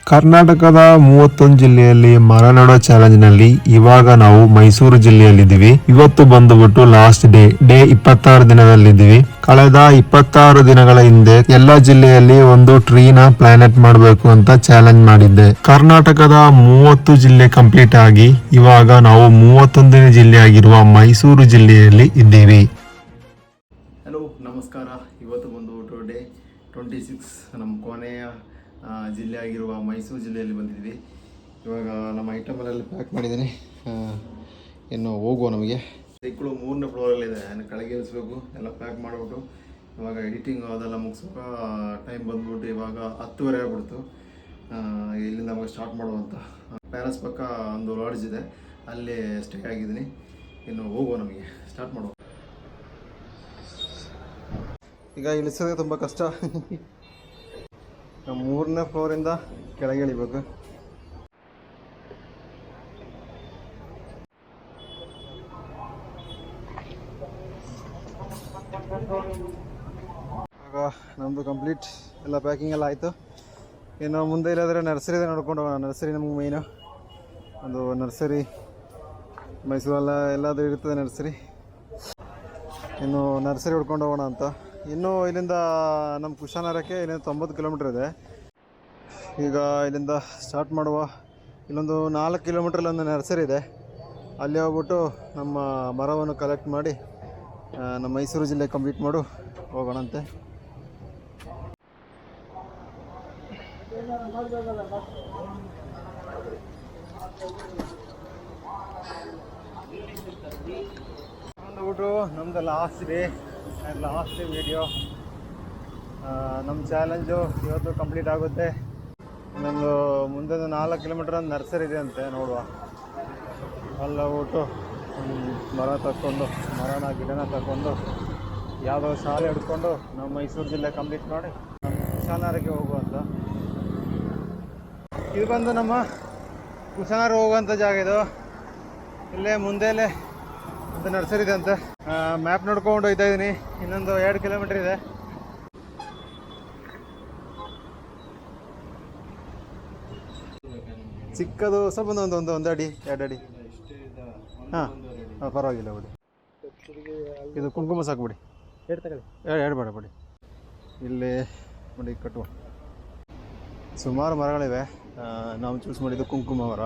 ಕರ್ನಾಟಕದ 31 ಜಿಲ್ಲೆಯಲ್ಲಿ ಮರ ನೆಡೋ ಚಾಲೆಂಜ್ ನಲ್ಲಿ ಇವಾಗ ನಾವು ಮೈಸೂರು ಜಿಲ್ಲೆಯಲ್ಲಿದ್ದೀವಿ. ಇವತ್ತು ಬಂದುಬಿಟ್ಟು ಲಾಸ್ಟ್ ಡೇ 26 ದಿನದಲ್ಲಿದ್ದೀವಿ. ಕಳೆದ 26 ದಿನಗಳ ಹಿಂದೆ ಎಲ್ಲಾ ಜಿಲ್ಲೆಯಲ್ಲಿ ಒಂದು ಟ್ರೀನ ಪ್ಲಾನೆಟ್ ಮಾಡಬೇಕು ಅಂತ ಚಾಲೆಂಜ್ ಮಾಡಿದ್ದೆ. ಕರ್ನಾಟಕದ 30 ಜಿಲ್ಲೆ ಕಂಪ್ಲೀಟ್ ಆಗಿ ಇವಾಗ ನಾವು 31ನೇ ಜಿಲ್ಲೆ ಆಗಿರುವ ಮೈಸೂರು ಜಿಲ್ಲೆಯಲ್ಲಿ ಇದ್ದೀವಿ. ಹಲೋ ನಮಸ್ಕಾರ. ಇವತ್ತು ಬಂದುಬಿಟ್ಟು ಡೇ 26 ನಮ್ಮ ಕೊನೆಯ ಜಿಲ್ಲೆ ಆಗಿರುವ ಮೈಸೂರು ಜಿಲ್ಲೆಯಲ್ಲಿ ಬಂದಿದ್ವಿ. ಇವಾಗ ನಮ್ಮ ಐಟಮಲ್ಲೆಲ್ಲ ಪ್ಯಾಕ್ ಮಾಡಿದ್ದೀನಿ. ಇನ್ನು ಹೋಗುವ ನಮಗೆ ಸೈಕಳು 3ನೇ ಫ್ಲೋರಲ್ಲಿದೆ. ಕೆಳಗೆ ಇಳಿಸ್ಬೇಕು, ಎಲ್ಲ ಪ್ಯಾಕ್ ಮಾಡಿಬಿಟ್ಟು ಇವಾಗ ಎಡಿಟಿಂಗ್ ಅದೆಲ್ಲ ಮುಗಿಸುವಾಗ ಟೈಮ್ ಬಂದ್ಬಿಟ್ಟು ಇವಾಗ 10:30 ಆಗ್ಬಿಡ್ತು. ಇಲ್ಲಿಂದ ನಮಗೆ ಸ್ಟಾರ್ಟ್ ಮಾಡುವಂಥ ಪ್ಯಾಲೇಸ್ ಪಕ್ಕ ಒಂದು ಲಾಡ್ಜ್ ಇದೆ, ಅಲ್ಲಿ ಸ್ಟೇ ಆಗಿದ್ದೀನಿ. ಇನ್ನು ಹೋಗುವ ನಮಗೆ ಸ್ಟಾರ್ಟ್ ಮಾಡುವ. ಈಗ ಇಳಿಸೋದೇ ತುಂಬ ಕಷ್ಟ. ನಾವು 3ನೇ ಫ್ಲೋರಿಂದ ಕೆಳಗೆ ಇಳಿಬೇಕು. ಆಗ ನಮ್ಮದು ಕಂಪ್ಲೀಟ್ ಎಲ್ಲ ಪ್ಯಾಕಿಂಗ್ ಎಲ್ಲ ಆಯಿತು. ಇನ್ನು ಮುಂದೆ ಇಲ್ಲಾದರೆ ನರ್ಸರಿ ನೋಡ್ಕೊಂಡು ಹೋಗೋಣ. ನರ್ಸರಿ ನಮಗೆ ಮೇಯ್ನು. ಒಂದು ನರ್ಸರಿ ಮೈಸೂರೆಲ್ಲ ಎಲ್ಲಾದರೂ ಇರ್ತದೆ ನರ್ಸರಿ. ಇನ್ನು ನರ್ಸರಿ ಹುಡ್ಕೊಂಡು ಹೋಗೋಣ ಅಂತ. ಇನ್ನೂ ಇಲ್ಲಿಂದ ನಮ್ಮ ಕುಶಾನಗರಕ್ಕೆ ಇಲ್ಲಿಂದ 90 ಕಿಲೋಮೀಟ್ರ್ ಇದೆ. ಈಗ ಇಲ್ಲಿಂದ ಸ್ಟಾರ್ಟ್ ಮಾಡುವ. ಇಲ್ಲೊಂದು 4 ಕಿಲೋಮೀಟ್ರಲ್ಲಿ ಒಂದು ನರ್ಸರಿ ಇದೆ, ಅಲ್ಲಿ ಹೋಗ್ಬಿಟ್ಟು ನಮ್ಮ ಮರವನ್ನು ಕಲೆಕ್ಟ್ ಮಾಡಿ ನಮ್ಮ ಮೈಸೂರು ಜಿಲ್ಲೆ ಕಂಪ್ಲೀಟ್ ಮಾಡು ಹೋಗೋಣಂತೆ. ಬಂದುಬಿಟ್ಟು ನಮ್ಮದು ಲಾಸ್ಟ್ ವಿಡಿಯೋ. ನಮ್ಮ ಚಾಲೆಂಜು ಇವತ್ತು ಕಂಪ್ಲೀಟ್ ಆಗುತ್ತೆ. ನಮ್ಮದು ಮುಂದೆ 4 ಕಿಲೋಮೀಟ್ರ್ ಒಂದು ನರ್ಸರಿ ಇದೆ ಅಂತೆ, ನೋಡುವ. ಅಲ್ಲಿ ಹೋಗ್ಬಿಟ್ಟು ಗಿಡನ ತಗೊಂಡು ಯಾವುದೋ ಶಾಲೆ ಹಿಡ್ಕೊಂಡು ನಮ್ಮ ಮೈಸೂರು ಜಿಲ್ಲೆ ಕಂಪ್ಲೀಟ್ ಮಾಡಿ ಕುಶಾನಗರಕ್ಕೆ ಹೋಗುವಂಥ. ಇದು ಬಂದು ನಮ್ಮ ಕುಶಾನಗರ ಹೋಗುವಂಥ ಜಾಗ. ಇದು ಇಲ್ಲೇ ಮುಂದೆಲೇ ಒಂದು ನರ್ಸರಿ ಇದೆ ಅಂತೆ. ಮ್ಯಾಪ್ ನೋಡ್ಕೊಂಡು ಹೋಗ್ತಾ ಇದ್ದೀನಿ. ಇನ್ನೊಂದು 2 ಕಿಲೋಮೀಟ್ರ್ ಇದೆ. ಚಿಕ್ಕದು ಸ್ವಲ್ಪ ಒಂದು ಅಡಿ 2 ಅಡಿ. ಹಾಂ ಪರವಾಗಿಲ್ಲ ಬಿಡಿ. ಇದು ಕುಂಕುಮ ಸಾಕು ಬಿಡಿ. ಎರಡು ಬೇಡ ಬಿಡಿ. ಇಲ್ಲಿ ನೋಡಿ ಕಟ್ಟುವ. ಸುಮಾರು ಮರಗಳಿವೆ. ನಾವು ಚೂಸ್ ಮಾಡಿದ್ದು ಕುಂಕುಮ ಮರ.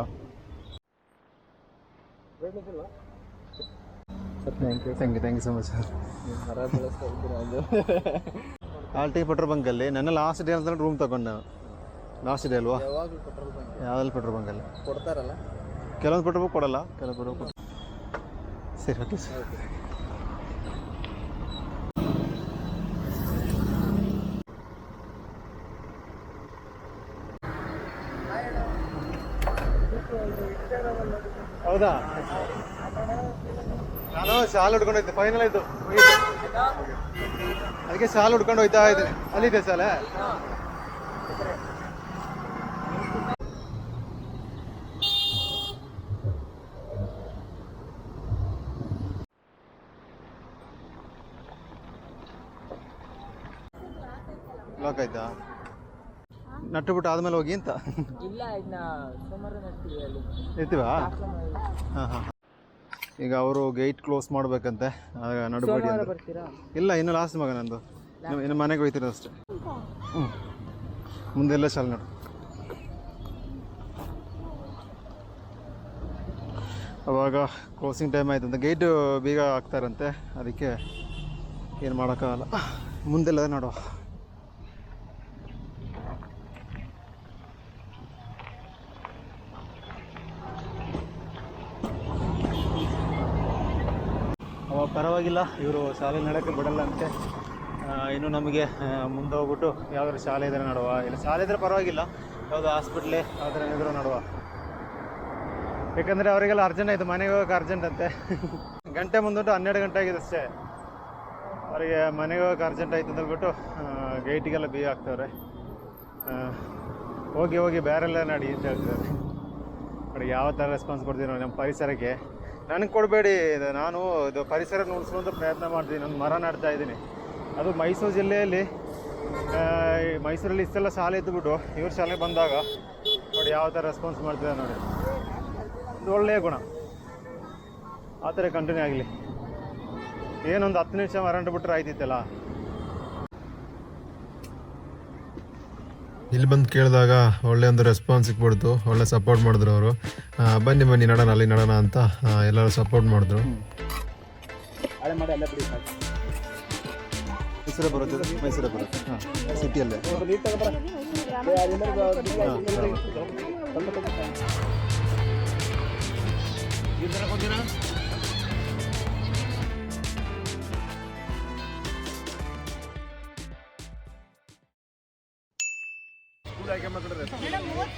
Thank you so much sir. ಆಲ್ಟಿ ಪೆಟ್ರೋಲ್ ಬಂಕಲ್ಲಿ ನನ್ನ ಲಾಸ್ಟ್ ಡೇ ಅಂತ ರೂಮ್ ತಗೊಂಡು. ಲಾಸ್ಟ್ ಡೇ ಅಲ್ವಾ? ಯಾವ್ದಲ್ಲಿ ಪೆಟ್ರೋಲ್ ಬಂಕಲ್ಲಿ ಕೊಡ್ತಾರಲ್ಲ, ಕೆಲವೊಂದು ಪೆಟ್ರೋಲ್ ಬಂಕ್ ಕೊಡಲ್ಲ, ಕೆಲವೊಂದು ಪೆಟ್ರೋಲ್ ಬಂಕ್. ಸರಿ, ಓಕೆ ಸರ್. ಹೌದಾ? ನಾನು ಶಾಲೆ ಹುಡ್ಕೊಂಡು ಹೋಯ್ತೆ. ಫೈನಲ್ ಆಯಿತು, ಅದಕ್ಕೆ ಶಾಲೆ ಹುಡ್ಕೊಂಡು ಹೋಯ್ತಾ ಇದ್ದೀನಿ. ಅಲ್ಲಿದೆ ಶಾಲೆ. ಲಾಕ್ ಆಯ್ತಾ? ನಟ್ಟು ಬಿಟ್ಟು ಆದ್ಮೇಲೆ ಹೋಗಿ ಅಂತ ಇರ್ತೀವಾ? ಹಾಂ. ಈಗ ಅವರು ಗೇಟ್ ಕ್ಲೋಸ್ ಮಾಡ್ಬೇಕಂತೆ, ನಡುಬಡಿ ಅಂತ. ಇಲ್ಲ, ಇನ್ನು ಲಾಸ್ಟ್ ಮಗ ನಂದು. ಇನ್ನು ಮನೆಗೆ ಹೋಗ್ತಿರೋದು ಅಷ್ಟೇ. ಮುಂದೆಲ್ಲ ಶಾಲೆ ನಡು. ಅವಾಗ ಕ್ಲೋಸಿಂಗ್ ಟೈಮ್ ಆಯ್ತಂತೆ. ಗೇಟು ಬೇಗ ಹಾಕ್ತಾರಂತೆ, ಅದಕ್ಕೆ ಏನು ಮಾಡೋಕ್ಕಾಗಲ್ಲ. ಮುಂದೆಲ್ಲ ನೋಡುವ. ಪರವಾಗಿಲ್ಲ, ಇವರು ಶಾಲೆ ನಡೋಕ್ಕೆ ಬಿಡಲ್ಲ ಅಂತೆ. ಇನ್ನು ನಮಗೆ ಮುಂದೆ ಹೋಗ್ಬಿಟ್ಟು ಯಾವ್ದಾದ್ರು ಶಾಲೆ ಇದ್ರೆ ನಡುವ, ಇಲ್ಲ ಶಾಲೆ ಇದ್ರೆ ಪರವಾಗಿಲ್ಲ, ಯಾವುದೋ ಹಾಸ್ಪಿಟ್ಲೆ ಯಾವ್ದಾರ ಏನಿದ್ರು ನಡುವ. ಯಾಕಂದರೆ ಅವರಿಗೆಲ್ಲ ಅರ್ಜೆಂಟ್ ಆಯಿತು, ಮನೆಗೆ ಹೋಗೋಕೆ ಅರ್ಜೆಂಟ್ ಅಂತೆ. ಗಂಟೆ ಮುಂದುಂಟು 12 ಗಂಟೆ ಆಗಿದೆ ಅಷ್ಟೇ. ಅವರಿಗೆ ಮನೆಗೆ ಹೋಗೋಕೆ ಅರ್ಜೆಂಟ್ ಆಯಿತು ಅಂತ ಹೇಳ್ಬಿಟ್ಟು ಗೇಟಿಗೆಲ್ಲ ಬೀಗ ಹಾಕ್ತವ್ರೆ. ಹೋಗಿ ಬೇರೆಲ್ಲ ನಡಿ ಅಂತ ಹೇಳ್ತಿದ್ದಾರೆ. ನೋಡಿ ಯಾವ ಥರ ರೆಸ್ಪಾನ್ಸ್ ಕೊಡ್ತೀವಿ ನೋಡಿ ನಮ್ಮ ಪರಿಸರಕ್ಕೆ. ನನಗೆ ಕೊಡಬೇಡಿ, ನಾನು ಇದು ಪರಿಸರ ಉಳಿಸುವಂಥ ಪ್ರಯತ್ನ ಮಾಡ್ತೀನಿ. ನಾನು ಮರ ನಾಡ್ತಾ ಇದ್ದೀನಿ. ಅದು ಮೈಸೂರು ಜಿಲ್ಲೆಯಲ್ಲಿ ಮೈಸೂರಲ್ಲಿ ಇಷ್ಟೆಲ್ಲ ಶಾಲೆ ಇದ್ದುಬಿಟ್ಟು ಇವ್ರ ಶಾಲೆಗೆ ಬಂದಾಗ ನೋಡಿ ಯಾವ ಥರ ರೆಸ್ಪಾನ್ಸ್ ಮಾಡ್ತಿದ್ದಾರೆ ನೋಡಿ. ಇದು ಒಳ್ಳೆಯ ಗುಣ, ಆ ಥರ ಕಂಟಿನ್ಯೂ ಆಗಲಿ. ಏನೊಂದು 10 ನಿಮಿಷ ಮರಂಟು ಬಿಟ್ಟರೆ ಆಯ್ತಿತ್ತಲ್ಲ. ಇಲ್ಲಿ ಬಂದು ಕೇಳಿದಾಗ ಒಳ್ಳೆ ಒಂದು ರೆಸ್ಪಾನ್ಸ್ ಸಿಕ್ಬಿಡ್ತು, ಒಳ್ಳೆ ಸಪೋರ್ಟ್ ಮಾಡಿದ್ರು ಅವರು. ಬನ್ನಿ ಬನ್ನಿ ನಡೋಣ, ಅಲ್ಲಿ ನಡೋಣ ಅಂತ ಎಲ್ಲರೂ ಸಪೋರ್ಟ್ ಮಾಡಿದ್ರು. ಮೈಸೂರೇ ಬರುತ್ತೆ ಹಾಂ, ಸಿಟಿಯಲ್ಲೇ.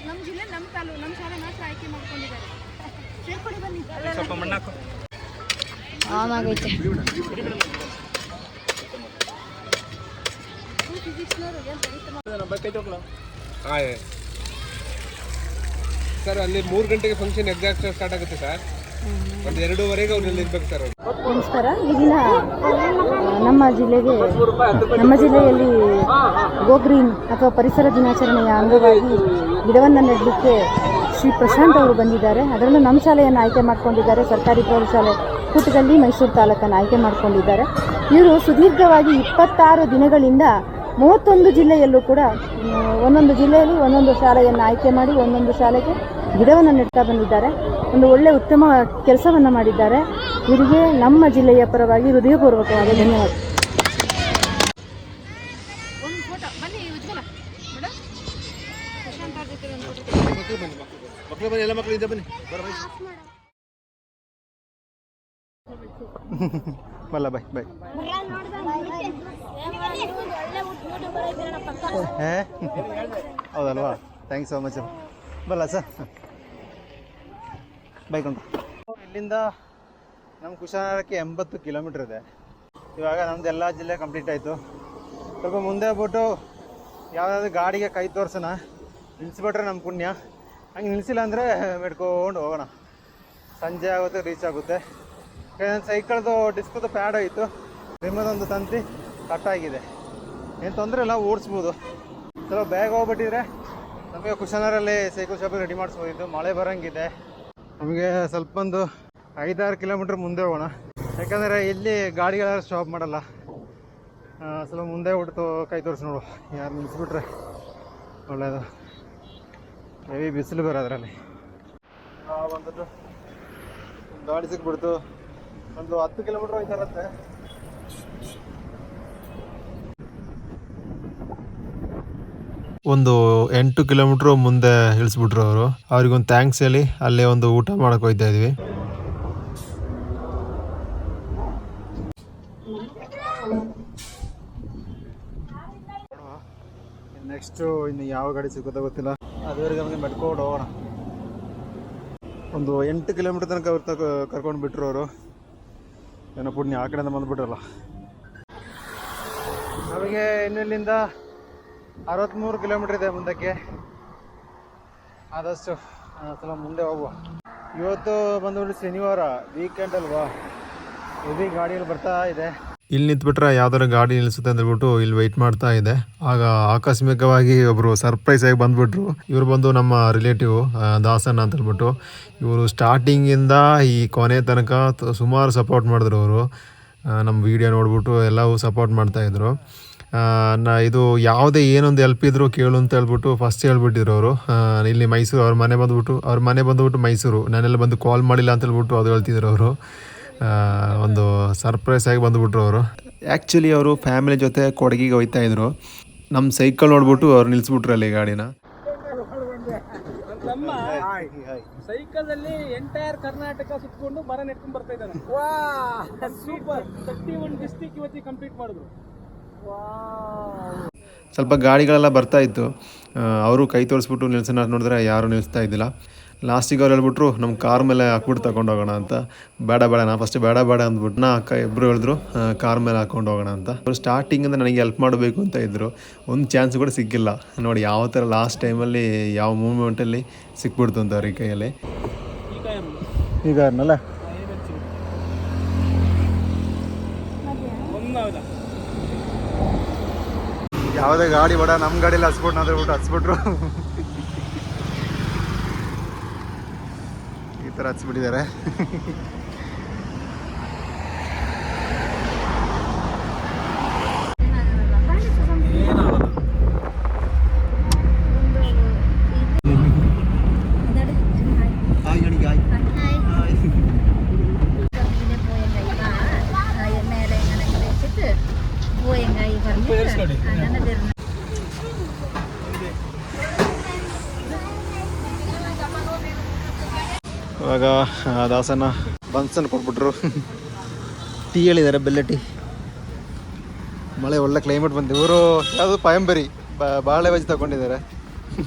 ನಮ್ಮ ಜಿಲ್ಲೆ ನಮ್ಮ ಶಾಲೆ ಮಾತ್ರ ಆಯ್ಕೆ ಮಾಡ್ಕೊಂಡಿದ್ದಾರೆ. ಸೇರ್ಕೊಡಿ ಬನ್ನಿ. ಸ್ವಲ್ಪ ಮಣ್ಣಾಕು ಆಮಾಗೈತೆ. ಸರ್ ಅಲ್ಲಿ 3 ಗಂಟೆಗೆ ಫಂಕ್ಷನ್ ಎಕ್ಸಾಕ್ಟ್ ಸ್ಟಾರ್ಟ್ ಆಗುತ್ತೆ ಸರ್. ಒಂದು 2:15ಗೆ ಅವ್ರಲ್ಲಿ ಇರ್ಬೇಕು ಸರ್. ನಮಸ್ಕಾರ. ಈ ದಿನ ನಮ್ಮ ಜಿಲ್ಲೆಯಲ್ಲಿ ಗೋ ಗ್ರೀನ್ ಅಥವಾ ಪರಿಸರ ದಿನಾಚರಣೆಯ ಅಂಗವಾಗಿ ಗಿಡವನ್ನು ನೆಡಲಿಕ್ಕೆ ಶ್ರೀ ಪ್ರಶಾಂತ್ ಅವರು ಬಂದಿದ್ದಾರೆ. ಅದರಲ್ಲೂ ನಮ್ಮ ಶಾಲೆಯನ್ನು ಆಯ್ಕೆ ಮಾಡ್ಕೊಂಡಿದ್ದಾರೆ. ಸರ್ಕಾರಿ ಪ್ರೌಢಶಾಲೆ ಕೂಟದಲ್ಲಿ ಮೈಸೂರು ತಾಲೂಕನ್ನು ಆಯ್ಕೆ ಮಾಡ್ಕೊಂಡಿದ್ದಾರೆ. ಇವರು ಸುದೀರ್ಘವಾಗಿ 26 ದಿನಗಳಿಂದ 31 ಜಿಲ್ಲೆಯಲ್ಲೂ ಕೂಡ ಒಂದೊಂದು ಜಿಲ್ಲೆಯಲ್ಲಿ ಒಂದೊಂದು ಶಾಲೆಯನ್ನು ಆಯ್ಕೆ ಮಾಡಿ ಒಂದೊಂದು ಶಾಲೆಗೆ ಗಿಡವನ್ನು ನೆಡ್ತಾ ಬಂದಿದ್ದಾರೆ. ಒಂದು ಒಳ್ಳೆಯ ಉತ್ತಮ ಕೆಲಸವನ್ನು ಮಾಡಿದ್ದಾರೆ. ಇವರಿಗೆ ನಮ್ಮ ಜಿಲ್ಲೆಯ ಪರವಾಗಿ ಹೃದಯಪೂರ್ವಕವಾದ ಧನ್ಯವಾದ. ಎಲ್ಲ ಮಕ್ಕಳು ಇದೆ, ಬನ್ನಿ ಬಲ್ಲ ಬೈ ಬೈ. ಹೌದಲ್ವಾ, ಥ್ಯಾಂಕ್ ಯು ಸೋ ಮಚ್. ಬಲ್ಲ ಸರ್ ಬೈಕೊಂಡು. ಇಲ್ಲಿಂದ ನಮ್ಮ ಕುಶಾಲನಗರಕ್ಕೆ 80 ಕಿಲೋಮೀಟ್ರ್ ಇದೆ. ಇವಾಗ ನಮ್ದು ಎಲ್ಲ ಜಿಲ್ಲೆ ಕಂಪ್ಲೀಟ್ ಆಯಿತು. ಸ್ವಲ್ಪ ಮುಂದೆ ಹೋಗ್ಬಿಟ್ಟು ಯಾವುದಾದ್ರು ಗಾಡಿಗೆ ಕೈ ತೋರ್ಸೋಣ, ನಿಲ್ಲಿಸ್ಬಿಟ್ರೆ ನಮ್ಮ ಪುಣ್ಯ. ಹಂಗೆ ನಿಲ್ಲಿಸಿಲ್ಲ ಅಂದರೆ ಮೆಡ್ಕೊಂಡು ಹೋಗೋಣ. ಸಂಜೆ ಆಗುತ್ತೆ, ರೀಚ್ ಆಗುತ್ತೆ. ನನ್ನ ಸೈಕಲ್ದು ಡಿಸ್ಕದು ಪ್ಯಾಡ್ ಹೋಯಿತು, ರಿಮದೊಂದು ತಂತಿ ಕಟ್ಟಾಗಿದೆ. ಏನು ತೊಂದರೆ ಇಲ್ಲ, ಓಡಿಸ್ಬೋದು. ಸ್ವಲ್ಪ ಬೇಗ ಹೋಗ್ಬಿಟ್ಟಿದ್ರೆ ನಮಗೆ ಕುಶಾಲನಗರಲ್ಲಿ ಸೈಕಲ್ ಶಾಪಿಗೆ ರೆಡಿ ಮಾಡಿಸ್ಬೋದಿತ್ತು. ಮಳೆ ಬರೋಂಗಿದೆ. ನಮಗೆ ಸ್ವಲ್ಪ ಒಂದು 5-6 ಕಿಲೋಮೀಟ್ರ್ ಮುಂದೆ ಹೋಗೋಣ, ಯಾಕಂದರೆ ಇಲ್ಲಿ ಗಾಡಿಗಳೆಲ್ಲ ಸ್ಟಾಪ್ ಮಾಡಲ್ಲ. ಸ್ವಲ್ಪ ಮುಂದೆ ಬಿಟ್ಟು ಕೈ ತೋರಿಸಿ ನೋಡು, ಯಾರು ನಿಲ್ಲಿಸ್ಬಿಟ್ರೆ ಒಳ್ಳೆಯದು. ಹೆವಿ ಬಿಸಿಲು ಬೇರೆ ಅದರಲ್ಲಿ. ಒಂದು ಗಾಡಿ ಸಿಕ್ಬಿಡ್ತು. ಒಂದು 10 ಕಿಲೋಮೀಟ್ರ್ ಹೋಯ್ತಾ ಇರುತ್ತೆ. ಒಂದು 8 ಕಿಲೋಮೀಟ್ರ್ ಮುಂದೆ ಇಳಿಸ್ಬಿಟ್ರು ಅವರು. ಅವ್ರಿಗೊಂದು ಥ್ಯಾಂಕ್ಸ್ ಹೇಳಿ ಅಲ್ಲೇ ಒಂದು ಊಟ ಮಾಡಕ್ಕೆ ಹೋಗ್ತಾ ಇದ್ವಿ. ನೆಕ್ಸ್ಟು ಇನ್ನು ಯಾವ ಗಾಡಿ ಸಿಗುತ್ತೋ ಗೊತ್ತಿಲ್ಲ, ಅದುವರೆಗೆ ನಮಗೆ ಮೆಟ್ಕೊಂಡು ಹೋಗೋಣ. ಒಂದು 8 ಕಿಲೋಮೀಟ್ರ್ ತನಕ ಅವ್ರು ಕರ್ಕೊಂಡು ಬಿಟ್ಟರು ಅವರು. ಏನೋ ಪುಣ್ಯ, ಆ ಕಡೆಯಿಂದ ಬಂದುಬಿಟ್ರಲ್ಲ. ನಮಗೆ ಇನ್ನಿಲ್ಲಿಂದ 63 ಕಿಲೋಮೀಟ್ರ್ ಇದೆ ಮುಂದಕ್ಕೆ. ಆದಷ್ಟು ಸ್ವಲ್ಪ ಮುಂದೆ ಹೋಗುವ. ಇವತ್ತು ಬಂದುಬಿಟ್ಟು ಶನಿವಾರ, ವೀಕೆಂಡ್ ಅಲ್ವಾ, ಹೆವಿ ಗಾಡಿಗಳು ಬರ್ತಾ ಇದೆ. ಇಲ್ಲಿ ನಿಂತ್ಬಿಟ್ರೆ ಯಾವ್ದಾರು ಗಾಡಿ ನಿಲ್ಲಿಸುತ್ತೆ ಅಂದ್ಬಿಟ್ಟು ಇಲ್ಲಿ ವೆಯ್ಟ್ ಮಾಡ್ತಾ ಇದೆ. ಆಗ ಆಕಸ್ಮಿಕವಾಗಿ ಒಬ್ಬರು ಸರ್ಪ್ರೈಸ್ ಆಗಿ ಬಂದ್ಬಿಟ್ರು. ಇವರು ಬಂದು ನಮ್ಮ ರಿಲೇಟಿವ್ ದಾಸಣ್ಣ ಅಂತ ಹೇಳ್ಬಿಟ್ಟು. ಇವರು ಸ್ಟಾರ್ಟಿಂಗಿಂದ ಈ ಕೊನೆ ತನಕ ಸುಮಾರು ಸಪೋರ್ಟ್ ಮಾಡಿದ್ರು. ಅವರು ನಮ್ಮ ವಿಡಿಯೋ ನೋಡ್ಬಿಟ್ಟು ಎಲ್ಲವೂ ಸಪೋರ್ಟ್ ಮಾಡ್ತಾಯಿದ್ರು. ಇದು ಯಾವುದೇ ಏನೊಂದು ಹೆಲ್ಪ್ ಇದ್ರು ಕೇಳು ಅಂತ ಹೇಳ್ಬಿಟ್ಟು ಫಸ್ಟ್ ಹೇಳ್ಬಿಟ್ಟಿದ್ರು ಅವರು. ಇಲ್ಲಿ ಮೈಸೂರು ಅವ್ರ ಮನೆ ಬಂದುಬಿಟ್ಟು ಮೈಸೂರು, ನಾನೆಲ್ಲ ಬಂದು ಕಾಲ್ ಮಾಡಿಲ್ಲ ಅಂತ ಹೇಳ್ಬಿಟ್ಟು ಅದು ಹೇಳ್ತಿದ್ರು ಅವರು. ಒಂದು ಸರ್ಪ್ರೈಸ್ ಆಗಿ ಬಂದುಬಿಟ್ರು ಅವರು. ಆ್ಯಕ್ಚುಲಿ ಅವರು ಫ್ಯಾಮಿಲಿ ಜೊತೆ ಕೊಡಗಿಗೆ ಹೋಗ್ತಾ ಇದ್ರು. ನಮ್ಮ ಸೈಕಲ್ ನೋಡ್ಬಿಟ್ಟು ಅವ್ರು ನಿಲ್ಲಿಸ್ಬಿಟ್ರು ಅಲ್ಲಿ ಗಾಡಿನ. ಸೈಕಲ್ ಅಲ್ಲಿ ಎಂಟೈರ್ ಕರ್ನಾಟಕ ಸುತ್ತಕೊಂಡು ಮರ ನೆಟ್ಕೊಂಡು ಬರ್ತಾ ಇದ್ದಾರೆ. ಸೂಪರ್. 31 ಡಿಸ್ಟ್ರಿಕ್ಟ್ ಇವತ್ತಿಗೆ ಕಂಪ್ಲೀಟ್ ಮಾಡಿದ್ರು. ಸ್ವಲ್ಪ ಗಾಡಿಗಳೆಲ್ಲ ಬರ್ತಾ ಇತ್ತು. ಅವರು ಕೈ ತೋರಿಸ್ಬಿಟ್ಟು ನಿಲ್ಸೋಣ ನೋಡಿದ್ರೆ ಯಾರೂ ನಿಲ್ಲಿಸ್ತಾ ಇದ್ದಿಲ್ಲ. ಲಾಸ್ಟಿಗೆ ಅವ್ರು ಹೇಳ್ಬಿಟ್ರು ನಮ್ಮ ಕಾರ್ ಮೇಲೆ ಹಾಕ್ಬಿಟ್ಟು ತಗೊಂಡು ಹೋಗೋಣ ಅಂತ. ಬೇಡ ನಾ ಫಸ್ಟ್ ಬೇಡ ಅಂದ್ಬಿಟ್ಟು ಅಕ್ಕ ಇಬ್ಬರು ಹೇಳಿದ್ರು ಕಾರ್ ಮೇಲೆ ಹಾಕ್ಕೊಂಡು ಹೋಗೋಣ ಅಂತ. ಅವ್ರು ಸ್ಟಾರ್ಟಿಂಗಿಂದ ನನಗೆ ಹೆಲ್ಪ್ ಮಾಡಬೇಕು ಅಂತ ಇದ್ದರು. ಒಂದು ಚಾನ್ಸ್ ಕೂಡ ಸಿಕ್ಕಿಲ್ಲ ನೋಡಿ. ಯಾವ ಥರ ಲಾಸ್ಟ್ ಟೈಮಲ್ಲಿ ಯಾವ ಮೂಮೆಂಟಲ್ಲಿ ಸಿಕ್ಬಿಡ್ತು ಅಂತ ಅವ್ರಿಗೆ ಕೈಯಲ್ಲಿ. ಈಗ ಅನ್ನಲ್ಲ ಯಾವುದೇ ಗಾಡಿ ಬೇಡ, ನಮ್ಮ ಗಾಡಿಯಲ್ಲಿ ಹಸ್ಬಿಟ್ಟು ಬಿಟ್ಟು ಹಚ್ಬಿಟ್ರು ಈ ಥರ ಹಚ್ಬಿಟ್ಟಿದ್ದಾರೆ. ಇವಾಗ ದಾಸನ ಬನ್ಸನ್ನು ಕೊಟ್ಬಿಟ್ರು. ಟೀ ಹೇಳಿದ್ದಾರೆ, ಬೆಲ್ಲ ಟೀ. ಮಳೆ ಒಳ್ಳೆ ಕ್ಲೈಮೇಟ್ ಬಂತು. ಇವರು ಯಾವುದು ಪಯಂಬರಿ ಬಾಳೆ ಬಜ್ಜಿ ತಗೊಂಡಿದ್ದಾರೆ.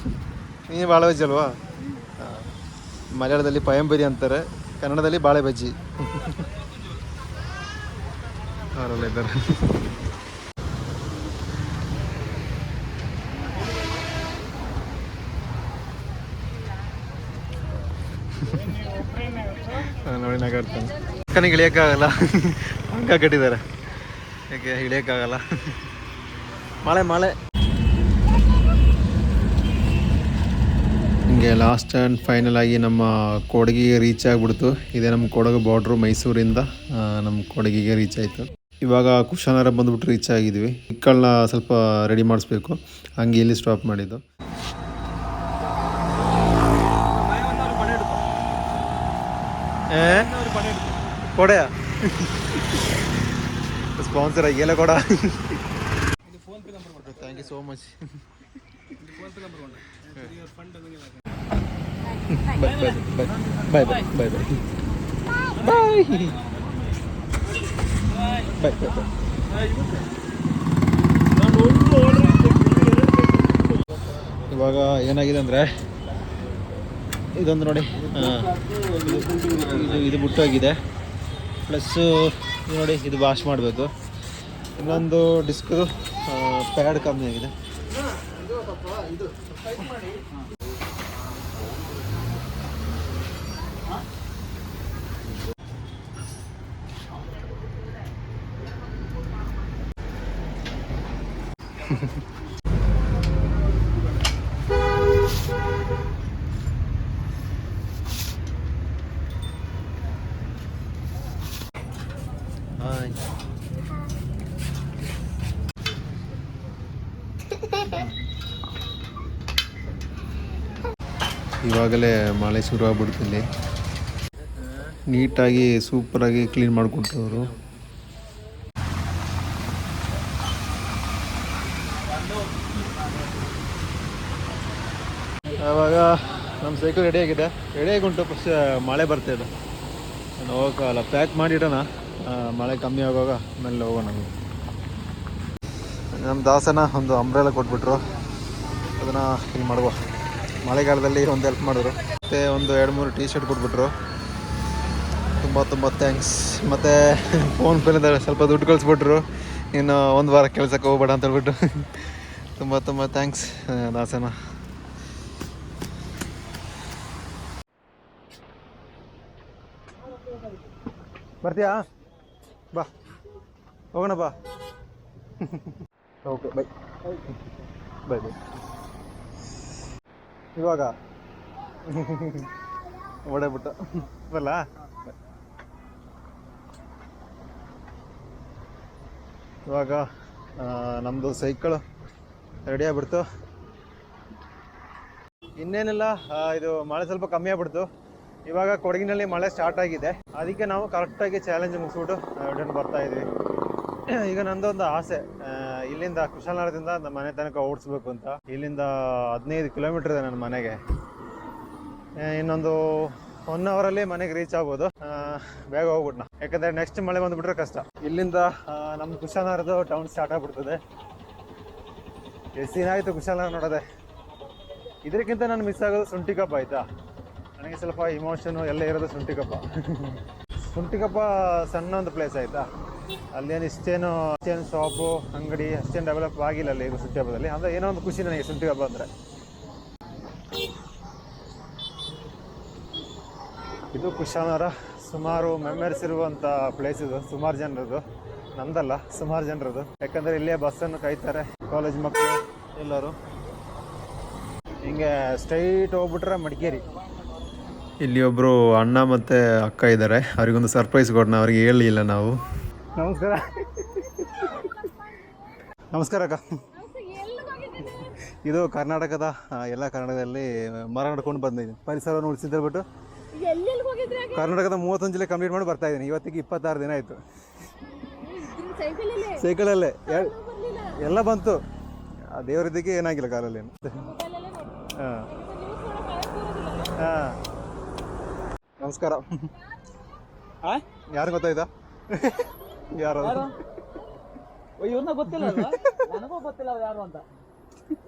ನೀನು ಬಾಳೆ ಬಜ್ಜಿ ಅಲ್ವಾ? ಮಲಯಾಳದಲ್ಲಿ ಪಯಂಬರಿ ಅಂತಾರೆ, ಕನ್ನಡದಲ್ಲಿ ಬಾಳೆ ಬಜ್ಜಿ. ಅವರೆಲ್ಲ ಇದ್ದಾರೆ. ನೋಡಿ ನಗಾಡ್ತಾನೆ. ಕನಿಗೆ ಇಳಿಯೋಕ್ಕಾಗಲ್ಲ, ಹಂಗ ಕಟ್ಟಿದ್ದಾರೆ. ಯಾಕೆ ಇಳಿಯೋಕ್ಕಾಗಲ್ಲ, ಮಳೆ. ಹಿಂಗೆ ಲಾಸ್ಟ್ ಆ್ಯಂಡ್ ಫೈನಲ್ ಆಗಿ ನಮ್ಮ ಕೊಡಗಿಗೆ ರೀಚ್ ಆಗಿಬಿಡ್ತು. ಇದೇ ನಮ್ಮ ಕೊಡಗು ಬಾರ್ಡ್ರು. ಮೈಸೂರಿಂದ ನಮ್ಮ ಕೊಡಗಿಗೆ ರೀಚ್ ಆಯಿತು. ಇವಾಗ ಕುಶಾಲನಗರ ಬಂದುಬಿಟ್ಟು ರೀಚ್ ಆಗಿದ್ವಿ. ಇಕ್ಕಳನ್ನ ಸ್ವಲ್ಪ ರೆಡಿ ಮಾಡಿಸ್ಬೇಕು, ಹಂಗೆ ಇಲ್ಲಿ ಸ್ಟಾಪ್ ಮಾಡಿದ್ದು. ಕೊಡೆಯಾ ಸ್ಪಾನ್ಸರ್ ಆಗಿಲ್ಲ ಕೊಡ. Thank you so much. Bye bye bye bye bye bye bye. ಇವಾಗ ಏನಾಗಿದೆ ಅಂದರೆ ಇದೊಂದು ನೋಡಿ, ಇದು ಬುಟ್ಟಾಗಿದೆ. ಪ್ಲಸ್ಸು ನೋಡಿ, ಇದು ವಾಶ್ ಮಾಡಬೇಕು. ಇನ್ನೊಂದು ಡಿಸ್ಕ್ದು ಪ್ಯಾಡ್ ಕಮ್ಮಿ ಆಗಿದೆ. ಇವಾಗಲೇ ಮಳೆ ಶುರು ಆಗ್ಬಿಡ್ತೀನಿ. ನೀಟಾಗಿ ಸೂಪರಾಗಿ ಕ್ಲೀನ್ ಮಾಡಿಕೊಟ್ರು ಅವರು. ಆವಾಗ ನಮ್ಮ ಸೈಕಲ್ ರೆಡಿಯಾಗಿದೆ, ರೆಡಿಯಾಗಿ ಉಂಟು. ಫಸ್ಟ್ ಮಳೆ ಬರ್ತಾಯಿದೆ, ನಾನು ಹೋಗೋಕ್ಕಾಗಲ್ಲ. ಪ್ಯಾಕ್ ಮಾಡಿಡೋಣ, ಮಳೆ ಕಮ್ಮಿ ಆಗುವಾಗ ಆಮೇಲೆ ಹೋಗೋಣ. ನಮ್ಮ ದಾಸನ ಒಂದು ಅಂಬ್ರೆಲ್ಲ ಕೊಟ್ಬಿಟ್ರು, ಅದನ್ನು ಹಿಂಗೆ ಮಾಡುವ. ಮಳೆಗಾಲದಲ್ಲಿ ಒಂದು ಹೆಲ್ಪ್ ಮಾಡಿದ್ರು. ಮತ್ತು ಒಂದು 2-3 ಟೀ ಶರ್ಟ್ ಕೊಟ್ಬಿಟ್ರು. ತುಂಬ ಥ್ಯಾಂಕ್ಸ್. ಮತ್ತು ಫೋನ್ ಪೇಲಿಂದ ಸ್ವಲ್ಪ ದುಡ್ಡು ಕಳಿಸ್ಬಿಟ್ರು. ಇನ್ನು 1 ವಾರ ಕೆಲಸಕ್ಕೆ ಹೋಗ್ಬೇಡ ಅಂತ ಹೇಳ್ಬಿಟ್ಟು ತುಂಬ ಥ್ಯಾಂಕ್ಸ್ ದಾಸನ. ಬರ್ತೀಯಾ? ಬಾ ಹೋಗೋಣ ಬಾ. Okay bye bye bye. ಇವಾಗ ಓಡಾಡ್ಬಿಟ್ಟು ಬರಲ್ಲ. ಇವಾಗ ನಮ್ಮದು ಸೈಕಳು ರೆಡಿ ಆಗ್ಬಿಡ್ತು. ಇನ್ನೇನಿಲ್ಲ, ಇದು ಮಳೆ ಸ್ವಲ್ಪ ಕಮ್ಮಿ ಆಗ್ಬಿಡ್ತು. ಇವಾಗ ಕೊಡಗಿನಲ್ಲಿ ಮಳೆ ಸ್ಟಾರ್ಟ್ ಆಗಿದೆ. ಅದಕ್ಕೆ ನಾವು ಕರೆಕ್ಟಾಗಿ ಚಾಲೆಂಜ್ ಮುಗಿಸ್ಬಿಟ್ಟು ರಿಟರ್ನ್ ಬರ್ತಾಯಿದ್ವಿ. ಈಗ ನಂದೊಂದು ಆಸೆ, ಇಲ್ಲಿಂದ ಕುಶಾಲನಗರದಿಂದ ನಮ್ಮ ಮನೆ ತನಕ ಓಡಿಸ್ಬೇಕು ಅಂತ. ಇಲ್ಲಿಂದ 15 ಕಿಲೋಮೀಟ್ರ್ ಇದೆ ನನ್ನ ಮನೆಗೆ. ಇನ್ನೊಂದು 1 ಅವರಲ್ಲಿ ಮನೆಗೆ ರೀಚ್ ಆಗ್ಬೋದು. ಬೇಗ ಹೋಗ್ಬಿಟ್ನ, ಯಾಕಂದರೆ ನೆಕ್ಸ್ಟ್ ಮಳೆ ಬಂದುಬಿಟ್ರೆ ಕಷ್ಟ. ಇಲ್ಲಿಂದ ನಮ್ಮ ಕುಶಾಲನಗರದ್ದು ಟೌನ್ ಸ್ಟಾರ್ಟ್ ಆಗಿಬಿಡ್ತದೆ. ಎಷ್ಟು ದಿನ ಆಯಿತು ಕುಶಾಲನಗರ ನೋಡೋದೆ. ಇದಕ್ಕಿಂತ ನಾನು ಮಿಸ್ ಆಗೋದು ಶುಂಠಿಕಪ್ಪ. ಆಯಿತಾ, ನನಗೆ ಸ್ವಲ್ಪ ಇಮೋಷನು ಎಲ್ಲ ಇರೋದು ಶುಂಠಿಕಪ್ಪ. ಶುಂಠಿಕಪ್ಪ ಸಣ್ಣ ಒಂದು ಪ್ಲೇಸ್ ಆಯಿತಾ, ಅಲ್ಲೇನು ಇಷ್ಟೇನು ಶಾಪು ಅಂಗಡಿ ಅಷ್ಟೇನು ಡೆವಲಪ್ ಆಗಿಲ್ಲ ಅಲ್ಲಿ ಶುಂಠಿಕಪ್ಪದಲ್ಲಿ. ಅಂದರೆ ಏನೋ ಒಂದು ಖುಷಿ ನನಗೆ ಶುಂಠಿಕಪ್ಪ ಅಂದರೆ. ಇದು ಕುಶಾಲನಗರ. ಸುಮಾರು ಮೆಮರೀಸ್ ಇರುವಂಥ ಪ್ಲೇಸ್ ಇದು, ಸುಮಾರು ಜನರದು. ನಮ್ದಲ್ಲ, ಸುಮಾರು ಜನರದು. ಯಾಕಂದರೆ ಇಲ್ಲೇ ಬಸ್ಸನ್ನು ಕಾಯ್ತಾರೆ ಕಾಲೇಜ್ ಮಕ್ಕಳು ಎಲ್ಲರೂ. ಹಿಂಗೆ ಸ್ಟ್ರೈಟ್ ಹೋಗ್ಬಿಟ್ರೆ ಮಡಿಕೇರಿ. ಇಲ್ಲಿ ಒಬ್ರು ಅಣ್ಣ ಮತ್ತೆ ಅಕ್ಕ ಇದ್ದಾರೆ, ಅವರಿಗೊಂದು ಸರ್ಪ್ರೈಸ್ ಕೊಡೋಣ, ಅವ್ರಿಗೆ ಹೇಳಿಲ್ಲ ನಾವು. ನಮಸ್ಕಾರ. ನಮಸ್ಕಾರ ಅಕ್ಕ. ಇದು ಕರ್ನಾಟಕದ ಎಲ್ಲ ಕರ್ನಾಟಕದಲ್ಲಿ ಮರ ನಡ್ಕೊಂಡು ಬಂದಿದ್ದೀನಿ, ಪರಿಸರವನ್ನು ಉಳಿಸಿದ್ಬಿಟ್ಟು ಕರ್ನಾಟಕದ 31 ಜಿಲ್ಲೆ ಕಂಪ್ಲೀಟ್ ಮಾಡಿ ಬರ್ತಾ ಇದ್ದೀನಿ. ಇವತ್ತಿಗೆ 26 ದಿನ ಆಯಿತು. ಸೈಕಲಲ್ಲೇ ಎಲ್ಲ ಬಂತು. ಆ ದೇವರಿದ್ದಕ್ಕೆ ಏನಾಗಿಲ್ಲ ಕಾರಲ್ಲಿ. ಹಾಂ ಹಾಂ. ನಮಸ್ಕಾರ. ಯಾರು ಗೊತ್ತಾಯ್ತಾ? ಯಾರು? ಇವ್ರನ್ನ ಗೊತ್ತಿಲ್ಲ, ನನಗೂ ಗೊತ್ತಿಲ್ಲ ಯಾರು ಅಂತ.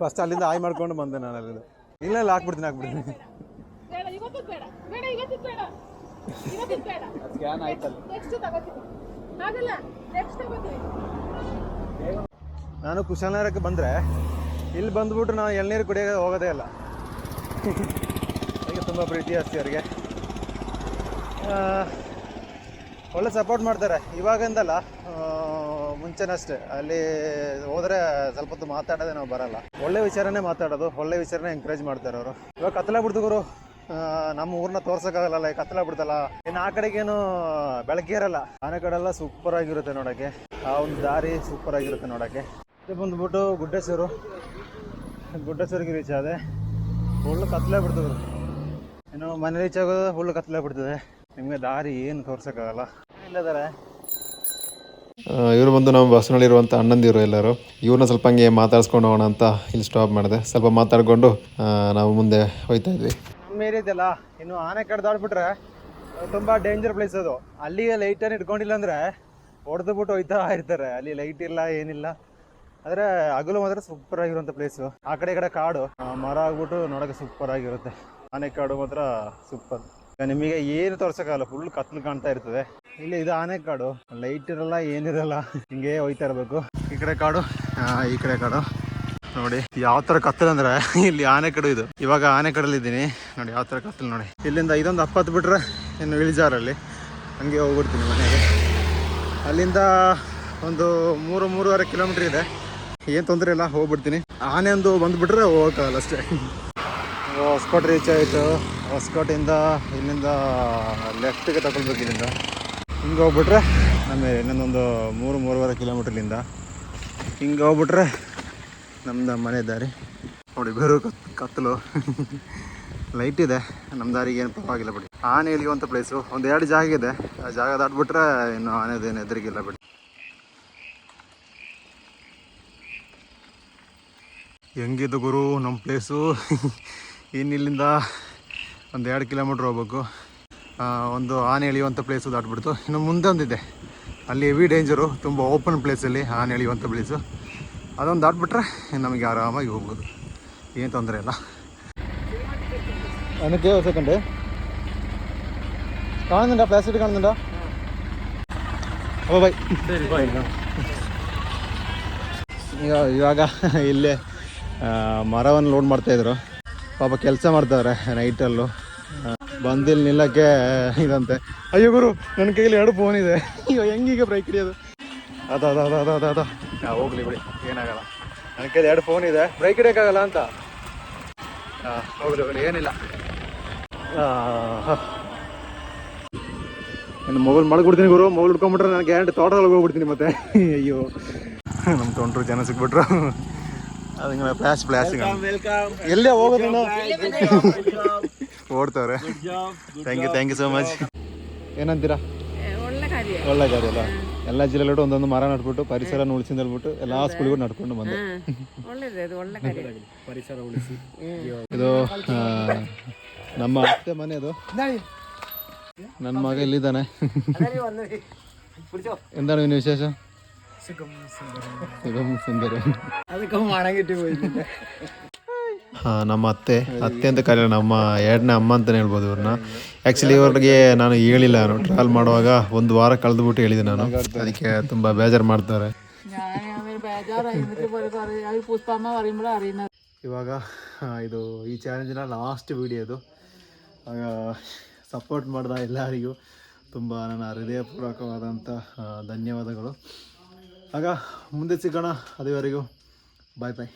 ಫಸ್ಟ್ ಅಲ್ಲಿಂದ ಆಯ್ ಮಾಡ್ಕೊಂಡು ಬಂದೆ ನಾನು. ಅಲ್ಲಿಂದ ಇಲ್ಲ ಇಲ್ಲ ಹಾಕ್ಬಿಡ್ತೀನಿ. ಸ್ಕ್ಯಾನ್ ಆಯ್ತಲ್ಲ. ನಾನು ಕುಶಾಲನಗರಕ್ಕೆ ಬಂದರೆ ಇಲ್ಲಿ ಬಂದ್ಬಿಟ್ಟು ನಾನು ಎಳ್ನೀರು ಕುಡಿಯೋಕೆ ಹೋಗೋದೇ ಇಲ್ಲ. ಈಗ ತುಂಬ ಪ್ರೀತಿ ಜಾಸ್ತಿ ಅವರಿಗೆ. ಒಳ್ಳೆ ಸಪೋರ್ಟ್ ಮಾಡ್ತಾರೆ ಇವಾಗಿಂದಲ್ಲ, ಮುಂಚೆನಷ್ಟೇ. ಅಲ್ಲಿ ಹೋದರೆ ಸ್ವಲ್ಪ ಹೊತ್ತು ಮಾತಾಡೋದೇ ನಾವು ಬರಲ್ಲ. ಒಳ್ಳೆ ವಿಚಾರನೇ ಮಾತಾಡೋದು, ಒಳ್ಳೆ ವಿಚಾರನೇ ಎಂಕರೇಜ್ ಮಾಡ್ತಾರೆ ಅವರು. ಇವಾಗ ಕತ್ತಲಾಗ್ಬಿಡ್ತು ಗುರು, ನಮ್ಮ ಊರನ್ನ ತೋರ್ಸೋಕ್ಕಾಗಲ್ಲ, ಈಗ ಕತ್ತಲಾಗ್ಬಿಡ್ತಲ್ಲ. ಇನ್ನು ಆ ಕಡೆಗೇನು ಬೆಳಗ್ಗೆ ಇರಲ್ಲ. ಆನೆ ಕಡೆಲ್ಲ ಸೂಪರ್ ಆಗಿರುತ್ತೆ ನೋಡೋಕ್ಕೆ. ಆ ಒಂದು ದಾರಿ ಸೂಪರ್ ಆಗಿರುತ್ತೆ ನೋಡೋಕ್ಕೆ. ಇದು ಬಂದ್ಬಿಟ್ಟು ಗುಡ್ಡೇಶ್ವರಿಗೆ ರೀಚ್ ಆದೆ. ಫುಲ್ಲು ಕತ್ತಲಾಗ್ಬಿಡ್ತದೆ. ಇನ್ನು ಮನೆ ರೀಚ್ ಆಗೋದು ಫುಲ್ಲು ಕತ್ತಲಾಗ್ಬಿಡ್ತದೆ. ನಿಮಗೆ ದಾರಿ ಏನು ತೋರ್ಸೋಕ್ಕಾಗಲ್ಲ. ಇಲ್ಲದಾರೆ ಇವರು ಬಂದು ನಾವು ಬಸ್ನಲ್ಲಿರುವಂಥ ಅಣ್ಣಂದಿರು ಎಲ್ಲರೂ. ಇವ್ರನ್ನ ಸ್ವಲ್ಪ ಹಂಗೆ ಮಾತಾಡ್ಸ್ಕೊಂಡು ಹೋಗೋಣ ಅಂತ ಇಲ್ಲಿ ಸ್ಟಾಪ್ ಮಾಡಿದೆ. ಸ್ವಲ್ಪ ಮಾತಾಡಿಕೊಂಡು ನಾವು ಮುಂದೆ ಹೋಗ್ತಾ ಇದ್ವಿ. ನಮ್ಮ ಏರಿಯಾದಲ್ಲ, ಇನ್ನು ಆನೆ ಕಡೆ ದಾಟ್ಬಿಟ್ರೆ ತುಂಬ ಡೇಂಜರ್ ಪ್ಲೇಸ್ ಅದು. ಅಲ್ಲಿಗೆ ಲೈಟನ್ನು ಇಟ್ಕೊಂಡಿಲ್ಲ ಅಂದರೆ ಹೊಡೆದ್ಬಿಟ್ಟು ಹೋಯ್ತಾ ಇರ್ತಾರೆ. ಅಲ್ಲಿ ಲೈಟ್ ಇಲ್ಲ, ಏನಿಲ್ಲ. ಆದರೆ ಹಗಲು ಮಾತ್ರ ಸೂಪರ್ ಆಗಿರುವಂಥ ಪ್ಲೇಸು. ಆ ಕಡೆ ಈ ಕಡೆ ಕಾಡು, ಮರ ಆಗ್ಬಿಟ್ಟು ನೋಡೋಕ್ಕೆ ಸೂಪರ್ ಆಗಿರುತ್ತೆ. ಆನೆ ಕಾಡು ಮಾತ್ರ ಸೂಪರ್. ನಿಮಗೆ ಏನು ತೋರ್ಸೋಕ್ಕಾಗಲ್ಲ, ಫುಲ್ ಕತ್ಲು ಕಾಣ್ತಾ ಇರ್ತದೆ. ಇಲ್ಲಿ ಇದು ಆನೆ ಕಾಡು, ಲೈಟ್ ಇರಲ್ಲ, ಏನಿರಲ್ಲ, ಹಿಂಗೆ ಹೋಯ್ತಾ ಇರಬೇಕು. ಈ ಕಡೆ ಕಾಡು, ಈ ಕಡೆ ಕಾಡು. ನೋಡಿ ಯಾವ ಥರ ಕತ್ತಲು ಅಂದರೆ ಇಲ್ಲಿ ಆನೆ ಕಡು. ಇದು ಇವಾಗ ಆನೆ ಕಡಲ್ಲಿ ಇದ್ದೀನಿ ನೋಡಿ, ಯಾವ ಥರ ಕತ್ತಲು ನೋಡಿ. ಇಲ್ಲಿಂದ ಇದೊಂದು 20 ಬಿಟ್ರೆ ಇನ್ನು ಇಳಿಜಾರಲ್ಲಿ ಹಂಗೆ ಹೋಗ್ಬಿಡ್ತೀನಿ ಮನೆಗೆ. ಅಲ್ಲಿಂದ ಒಂದು 3-3.5 ಕಿಲೋಮೀಟ್ರ್ ಇದೆ. ಏನು ತೊಂದರೆ ಇಲ್ಲ, ಹೋಗ್ಬಿಡ್ತೀನಿ. ಆನೆ ಒಂದು ಬಂದುಬಿಟ್ರೆ ಹೋಗೋಕ್ಕಾಗಲ್ಲ ಅಷ್ಟೇ. ಹೊಸಕೋಟೆ ರೀಚ್ ಆಯಿತು. ಹೊಸಕೋಟೆಯಿಂದ ಇಲ್ಲಿಂದ ಲೆಫ್ಟಿಗೆ ತಗೊಳ್ಬೇಕು. ಇಲ್ಲಿಂದ ಹಿಂಗೆ ಹೋಗ್ಬಿಟ್ರೆ ನಮ್ಮ ಇನ್ನೊಂದು 3-3.5 ಕಿಲೋಮೀಟ್ರ್ಲಿಂದ ಹಿಂಗೆ ಹೋಗ್ಬಿಟ್ರೆ ನಮ್ದು ಮನೆ ದಾರಿ. ನೋಡಿ ಬೇರು ಕತ್ತಲು, ಲೈಟ್ ಇದೆ. ನಮ್ಮ ದಾರಿಗೆ ಏನು ಪರವಾಗಿಲ್ಲ ಬಿಡಿ. ಆನೆ ಇಳಿಯುವಂಥ ಪ್ಲೇಸು ಒಂದು 2 ಜಾಗ ಇದೆ. ಆ ಜಾಗ ದಾಟ್ಬಿಟ್ರೆ ಇನ್ನು ಆನೆದೇನು ಎದುರಿಗಿಲ್ಲ ಬಿಡಿ. ಹೆಂಗಿದ್ದು ಗುರು ನಮ್ಮ ಪ್ಲೇಸು. ಇನ್ನಿಲ್ಲಿಂದ ಒಂದು 2 ಕಿಲೋಮೀಟ್ರ್ ಹೋಗ್ಬೇಕು. ಒಂದು ಆನೆ ಎಳೆಯುವಂಥ ಪ್ಲೇಸು ದಾಟ್ಬಿಡ್ತು. ಇನ್ನು ಮುಂದೆ ಒಂದಿದೆ, ಅಲ್ಲಿ ಹೆವಿ ಡೇಂಜರು, ತುಂಬ ಓಪನ್ ಪ್ಲೇಸಲ್ಲಿ ಆನೆ ಎಳೆಯುವಂಥ ಪ್ಲೇಸು. ಅದೊಂದು ದಾಟ್ಬಿಟ್ರೆ ನಮಗೆ ಆರಾಮಾಗಿ ಹೋಗ್ಬೋದು, ಏನು ತೊಂದರೆ ಇಲ್ಲ. ಅದಕ್ಕೆ ಸೆಕೆಂಡ್ കാണുന്നുണ്ടോ? പ്ലാസ്റ്റിക് കാണുന്നുണ്ടോ? ಓ ಬೈ ಇವಾಗ ಇಲ್ಲೇ ಮರವನ್ನು ಲೋಡ್ ಮಾಡ್ತಾಯಿದ್ರು. ಪಾಪ ಕೆಲಸ ಮಾಡ್ತಾವ್ರೆ ನೈಟಲ್ಲೂ. ಬಂದಿಲ್ಲಿ ನಿಲ್ಲಕ್ಕೆ ಇದಂತೆ. ಅಯ್ಯೋ ಗುರು, ನನ್ನ ಕೈಯಲ್ಲಿ 2 ಫೋನ್ ಇದೆ. ಅಯ್ಯೋ ಹೆಂಗೀಗ ಬ್ರೇಕ್ ಹಿಡಿಯೋದು? ಅದ ಹೋಗ್ಲಿ ಬಿಡಿ, ಏನಾಗಲ್ಲ. ನನ್ನ ಕೈಯಲ್ಲಿ 2 ಫೋನ್ ಇದೆ, ಬ್ರೇಕ್ ಹಿಡಿಯೋಕ್ಕಾಗಲ್ಲ ಅಂತ. ಹೋಗ್ಲಿ ಏನಿಲ್ಲ. ಇನ್ನು ಮೊಬೈಲ್ ಮಾಡ್ಕೊಡ್ತೀನಿ ಗುರು. ಮೊಬೈಲ್ ಹಿಡ್ಕೊಂಬಿಟ್ರೆ ನಾನು ಗ್ಯಾರಂಟಿ ತೋಟದೊಳಗೆ ಹೋಗ್ಬಿಡ್ತೀನಿ ಮತ್ತೆ. ಅಯ್ಯೋ ನಮ್ಮ ತೊಂಡ್ರು ಜನ ಸಿಕ್ಬಿಟ್ರು. ಅದು ಪ್ಲಾಸ್ಟಿಕ್ ಎಲ್ಲೇ ಹೋಗೋದು ಓಡ್ತವ್ರೆ. Thank you so much. ಏನಂತೀರಾ? ಒಳ್ಳೆ ಕಾರ್ಯ ಅಲ್ಲ. ಎಲ್ಲ ಜಿಲ್ಲೆಲ್ಲೂ ಒಂದೊಂದು ಮರ ನಟ್ಬಿಟ್ಟು ಪರಿಸರ ಉಳಿಸಿಂದ ಹೇಳ್ಬಿಟ್ಟು ಎಲ್ಲ ಸ್ಕೂಲ್ಗೂ ನಡ್ಕೊಂಡು ಬಂದೆ. ಪರಿಸರ ಉಳಿಸಿ. ಇದು ನಮ್ಮ ಅತ್ತೆ ಮನೆ. ಅದು ನನ್ನ ಮಗ ಇಲ್ಲಿದ್ದಾನೆ. എന്താണ് പിന്നെ വിശേഷം? സുഖം സുന്ദരം. ನಮ್ಮ ಅತ್ತೆ ಅಂತ ಕರೆಯಲ್ಲ, ನಮ್ಮ 2ನೇ ಅಮ್ಮ ಅಂತಲೇ ಹೇಳ್ಬೋದು ಇವ್ರನ್ನ. ಆ್ಯಕ್ಚುಲಿ ಇವ್ರಿಗೆ ನಾನು ಹೇಳಿಲ್ಲ, ನಾನು ಟ್ರಾವೆಲ್ ಮಾಡುವಾಗ 1 ವಾರ ಕಳೆದುಬಿಟ್ಟು ಹೇಳಿದೆ ನಾನು. ಅದಕ್ಕೆ ತುಂಬ ಬೇಜಾರು ಮಾಡ್ತಾರೆ. ಇವಾಗ ಇದು ಈ ಚಾಲೆಂಜಿನ ಲಾಸ್ಟ್ ವಿಡಿಯೋ ಇದು. ಸಪೋರ್ಟ್ ಮಾಡಿದ ಎಲ್ಲರಿಗೂ ತುಂಬ ನನ್ನ ಹೃದಯಪೂರ್ವಕವಾದಂಥ ಧನ್ಯವಾದಗಳು. ಆಗ ಮುಂದೆ ಸಿಗೋಣ. ಅದುವರೆಗೂ ಬಾಯ್ ಬಾಯ್.